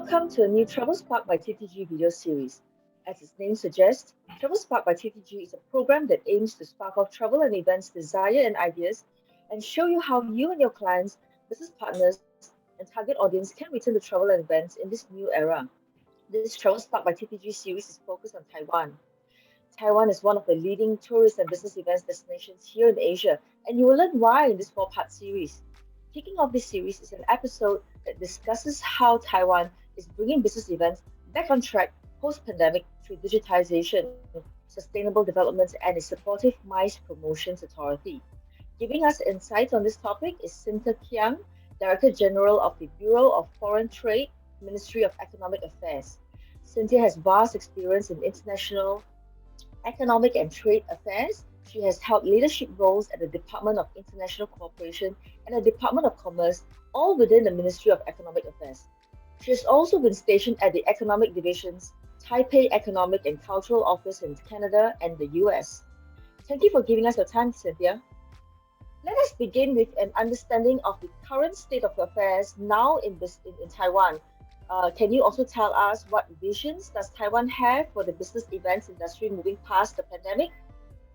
Welcome to a new Travel Spark by TTG video series. As its name suggests, Travel Spark by TTG is a program that aims to spark off travel and events desire and ideas and show you how you and your clients, business partners, and target audience can return to travel and events in this new era. This Travel Spark by TTG series is focused on Taiwan. Taiwan is one of the leading tourist and business events destinations here in Asia, and you will learn why in this four-part series. Kicking off this series is an episode that discusses how Taiwan is bringing business events back on track post-pandemic through digitization, sustainable development, and a supportive MICE Promotions Authority. Giving us insights on this topic is Cynthia Kiang, Director General of the Bureau of Foreign Trade, Ministry of Economic Affairs. Cynthia has vast experience in international economic and trade affairs. She has held leadership roles at the Department of International Cooperation and the Department of Commerce, all within the Ministry of Economic Affairs. She has also been stationed at the Economic Division's Taipei Economic and Cultural Office in Canada and the US. Thank you for giving us your time, Cynthia. Let us begin with an understanding of the current state of affairs now in Taiwan. Can you also tell us what visions does Taiwan have for the business events industry moving past the pandemic?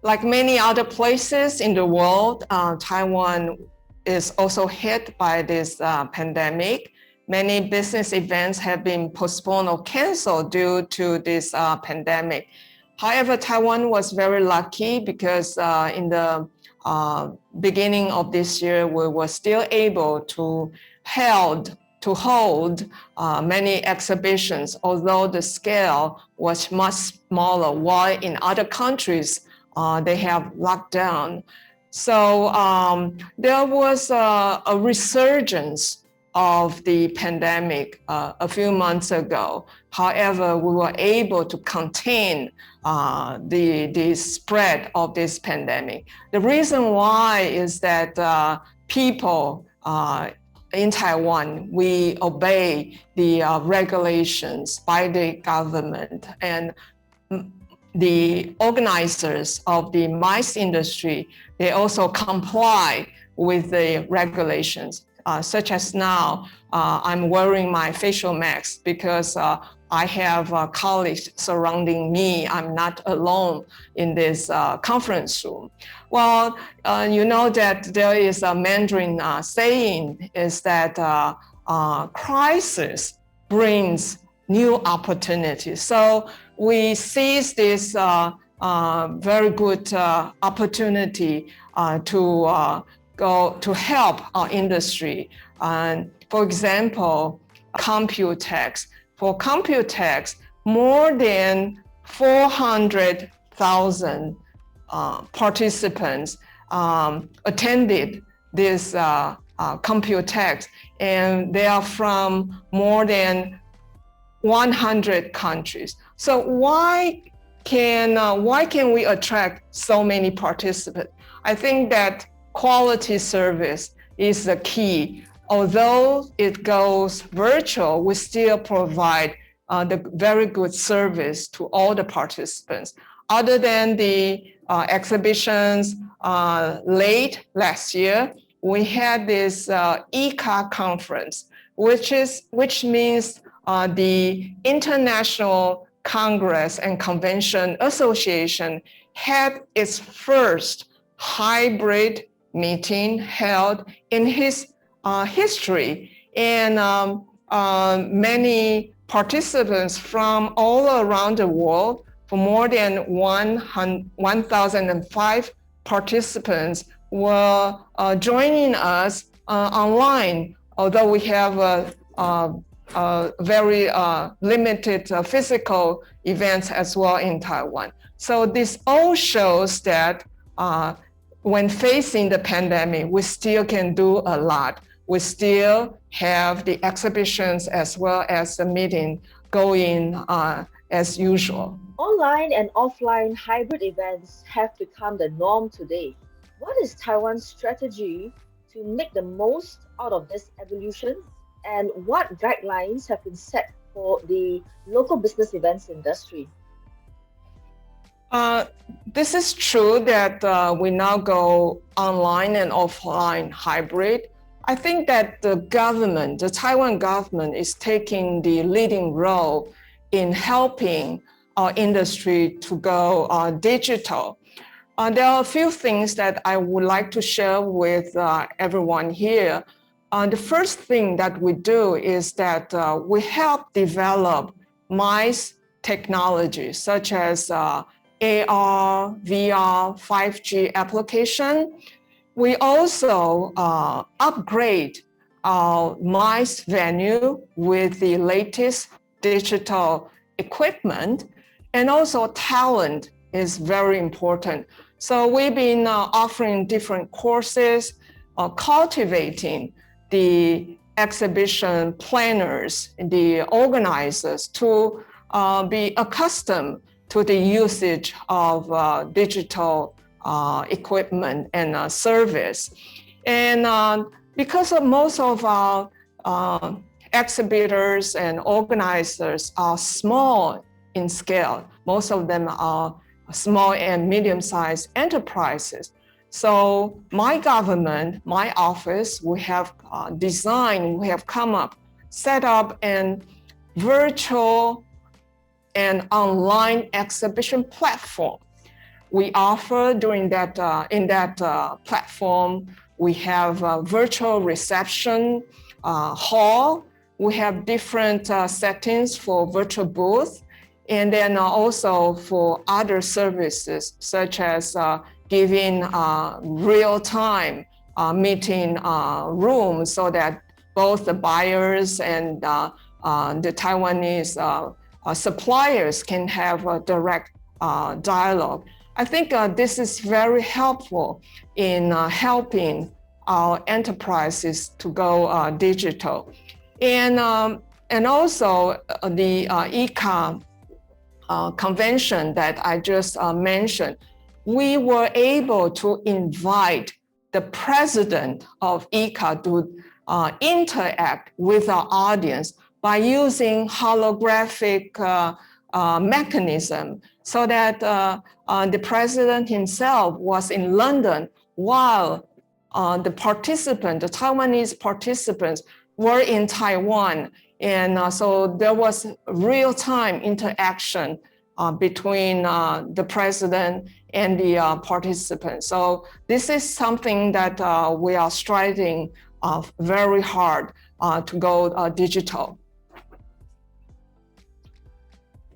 Like many other places in the world, Taiwan is also hit by this pandemic. Many business events have been postponed or canceled due to this pandemic. However, Taiwan was very lucky because in the beginning of this year, we were still able to hold many exhibitions, although the scale was much smaller, while in other countries, they have locked down. So there was a resurgence of the pandemic a few months ago. However, we were able to contain the spread of this pandemic. The reason why is that people in Taiwan, we obey the regulations by the government, and the organizers of the MICE industry, they also comply with the regulations. Such as now, I'm wearing my facial mask because I have colleagues surrounding me. I'm not alone in this conference room. Well, you know that there is a Mandarin saying is that crisis brings new opportunities. So we seize this very good opportunity to help our industry. And for example, Computex. For Computex, more than 400,000 participants attended this Computex, and they are from more than 100 countries. So why can we attract so many participants? I think that quality service is the key. Although it goes virtual, we still provide the very good service to all the participants. Other than the exhibitions late last year, we had this ICA conference, which means the International Congress and Convention Association had its first hybrid meeting held in his history, and many participants from all around the world, for more than 1,005 participants were joining us online, although we have a very limited physical events as well in Taiwan. So this all shows that when facing the pandemic, we still can do a lot. We still have the exhibitions as well as the meeting going as usual. Online and offline hybrid events have become the norm today. What is Taiwan's strategy to make the most out of this evolution? And what guidelines have been set for the local business events industry? This is true that we now go online and offline hybrid. I think that the government, the Taiwan government, is taking the leading role in helping our industry to go digital. There are a few things that I would like to share with everyone here. The first thing that we do is that we help develop MICE technology, such as AR, VR, 5G application. We also upgrade our MICE venue with the latest digital equipment, and also talent is very important. So we've been offering different courses, cultivating the exhibition planners, the organizers to be accustomed to the usage of digital equipment and service. And because of most of our exhibitors and organizers are small in scale, most of them are small and medium-sized enterprises. So my government, my office, we have designed, we have come up, set up an virtual and online exhibition platform. We offer during that, in that platform, we have a virtual reception hall. We have different settings for virtual booth, and then also for other services, such as giving real-time meeting rooms so that both the buyers and the Taiwanese suppliers can have a direct dialogue. I think this is very helpful in helping our enterprises to go digital. And also the ECA convention that I just mentioned, we were able to invite the president of ECA to interact with our audience by using holographic mechanism, so that the president himself was in London while the Taiwanese participants were in Taiwan. And so there was real-time interaction between the president and the participants. So this is something that we are striving very hard to go digital.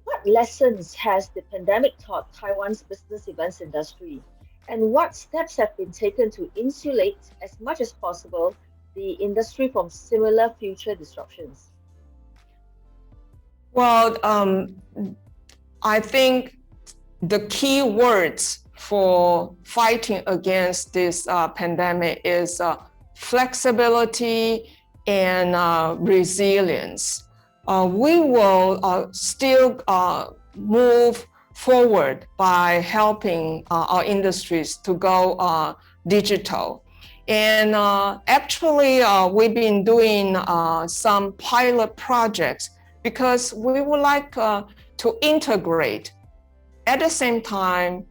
What lessons has the pandemic taught Taiwan's business events industry, and what steps have been taken to insulate as much as possible the industry from similar future disruptions? Well, I think the key words for fighting against this pandemic is flexibility and resilience. We will still move forward by helping our industries to go digital. And actually, we've been doing some pilot projects because we would like to integrate at the same time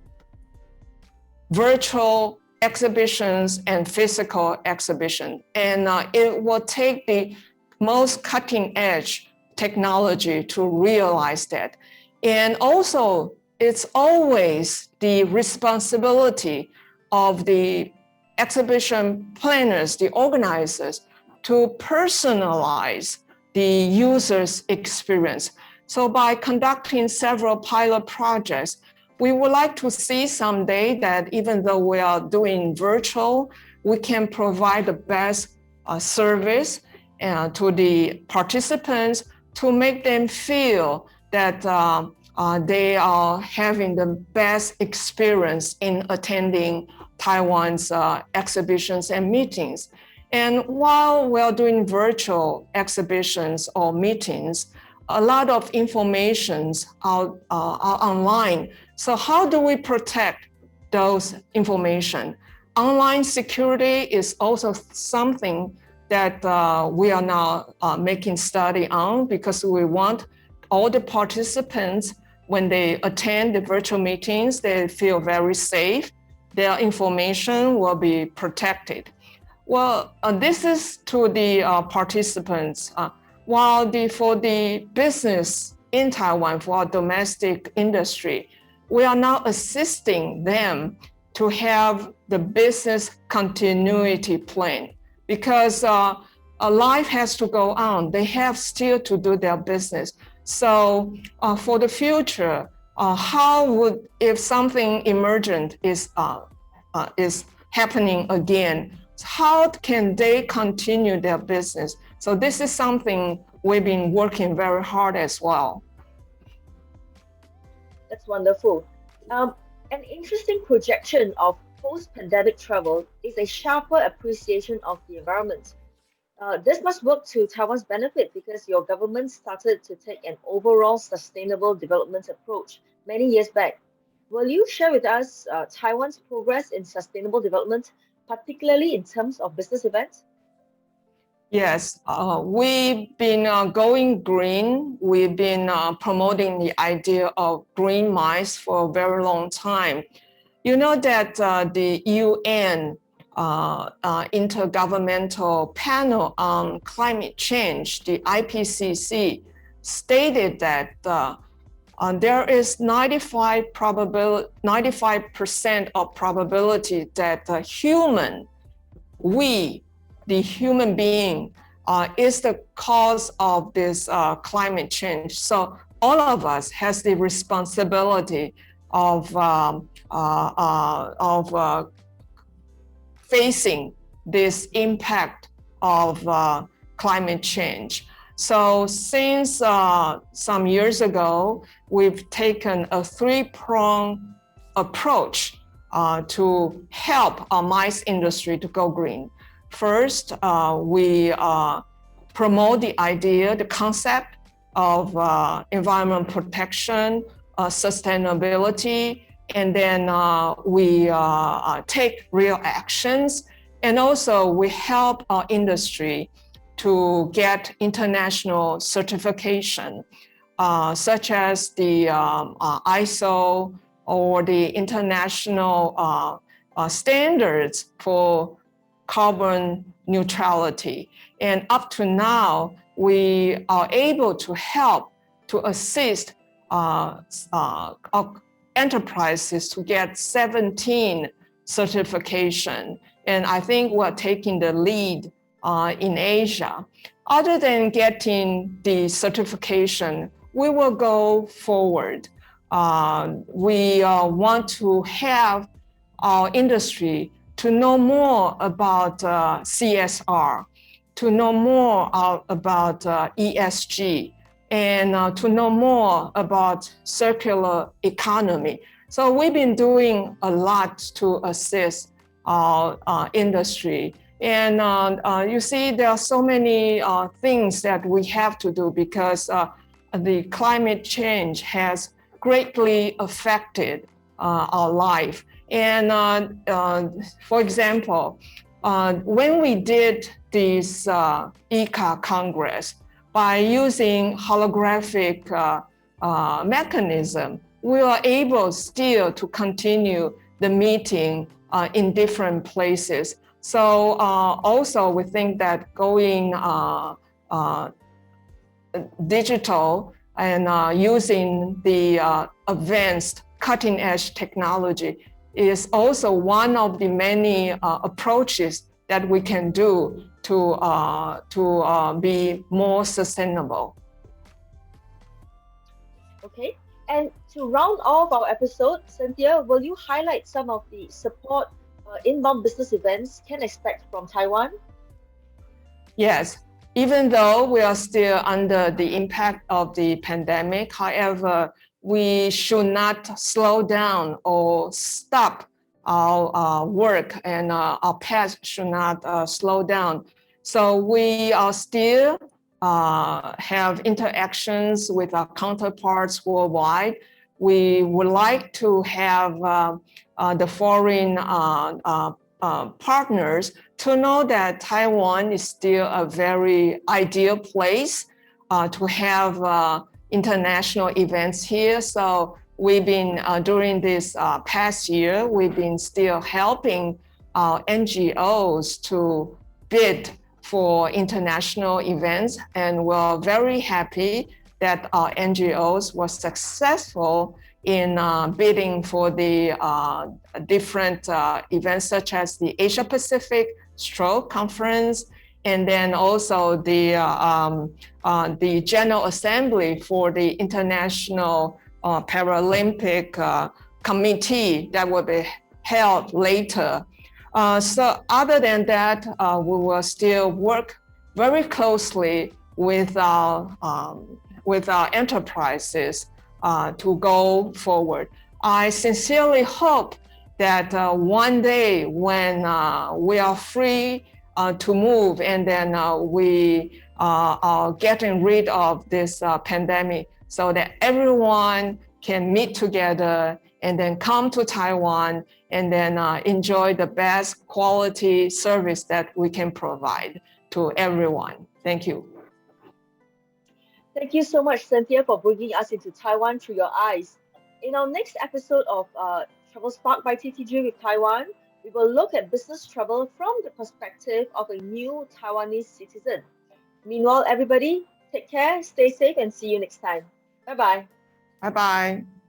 virtual exhibitions and physical exhibition. And it will take the most cutting edge technology to realize that. And also, it's always the responsibility of the exhibition planners, the organizers, to personalize the user's experience. So by conducting several pilot projects, we would like to see someday that even though we are doing virtual, we can provide the best service to the participants to make them feel that they are having the best experience in attending Taiwan's exhibitions and meetings. And while we're doing virtual exhibitions or meetings, a lot of informations are online. So how do we protect those information? Online security is also something that we are now making study on, because we want all the participants, when they attend the virtual meetings, they feel very safe. Their information will be protected. Well, this is to the participants. While for the business in Taiwan, for our domestic industry, we are now assisting them to have the business continuity plan because life has to go on. They have still to do their business. So for the future, if something emergent is happening again, how can they continue their business? So this is something we've been working very hard as well. That's wonderful. An interesting projection of post-pandemic travel is a sharper appreciation of the environment. This must work to Taiwan's benefit because your government started to take an overall sustainable development approach many years back. Will you share with us Taiwan's progress in sustainable development, particularly in terms of business events? Yes, we've been going green. We've been promoting the idea of green mines for a very long time. You know that the UN Intergovernmental Panel on Climate Change, the IPCC, stated that there is 95% of probability that the human being is the cause of this climate change. So all of us has the responsibility of facing this impact of climate change. So since some years ago, we've taken a three-pronged approach to help our mines industry to go green. First, we promote the idea, the concept of environment protection, sustainability, and then we take real actions. And also we help our industry to get international certification, such as the ISO or the international standards for carbon neutrality. And up to now, we are able to help to assist enterprises to get 17 certification. And I think we're taking the lead in Asia. Other than getting the certification, we will go forward. We want to have our industry to know more about CSR, to know more about ESG, and to know more about circular economy. So we've been doing a lot to assist our industry. And you see, there are so many things that we have to do because the climate change has greatly affected our life. And for example, when we did this ECA Congress, by using holographic mechanism, we are able still to continue the meeting in different places. So also we think that going digital and using the advanced cutting edge technology is also one of the many approaches that we can do to be more sustainable. Okay, and to round off our episode, Cynthia, will you highlight some of the support inbound business events can expect from Taiwan? Yes, even though we are still under the impact of the pandemic, however, we should not slow down or stop our work, and our path should not slow down. So we are still have interactions with our counterparts worldwide. We would like to have the foreign partners to know that Taiwan is still a very ideal place to have international events here. So we've been, during this past year, we've been still helping NGOs to bid for international events, and we're very happy that our NGOs were successful in bidding for the different events such as the Asia Pacific Stroke Conference, and then also the General Assembly for the International Paralympic Committee that will be held later. So other than that, we will still work very closely with our enterprises to go forward. I sincerely hope that one day when we are free to move, and then we are getting rid of this pandemic, so that everyone can meet together and then come to Taiwan and then enjoy the best quality service that we can provide to everyone. Thank you. Thank you so much, Cynthia, for bringing us into Taiwan through your eyes. In our next episode of Travel Spark by TTG with Taiwan, we will look at business travel from the perspective of a new Taiwanese citizen. Meanwhile, everybody, take care, stay safe, and see you next time. Bye-bye. Bye-bye.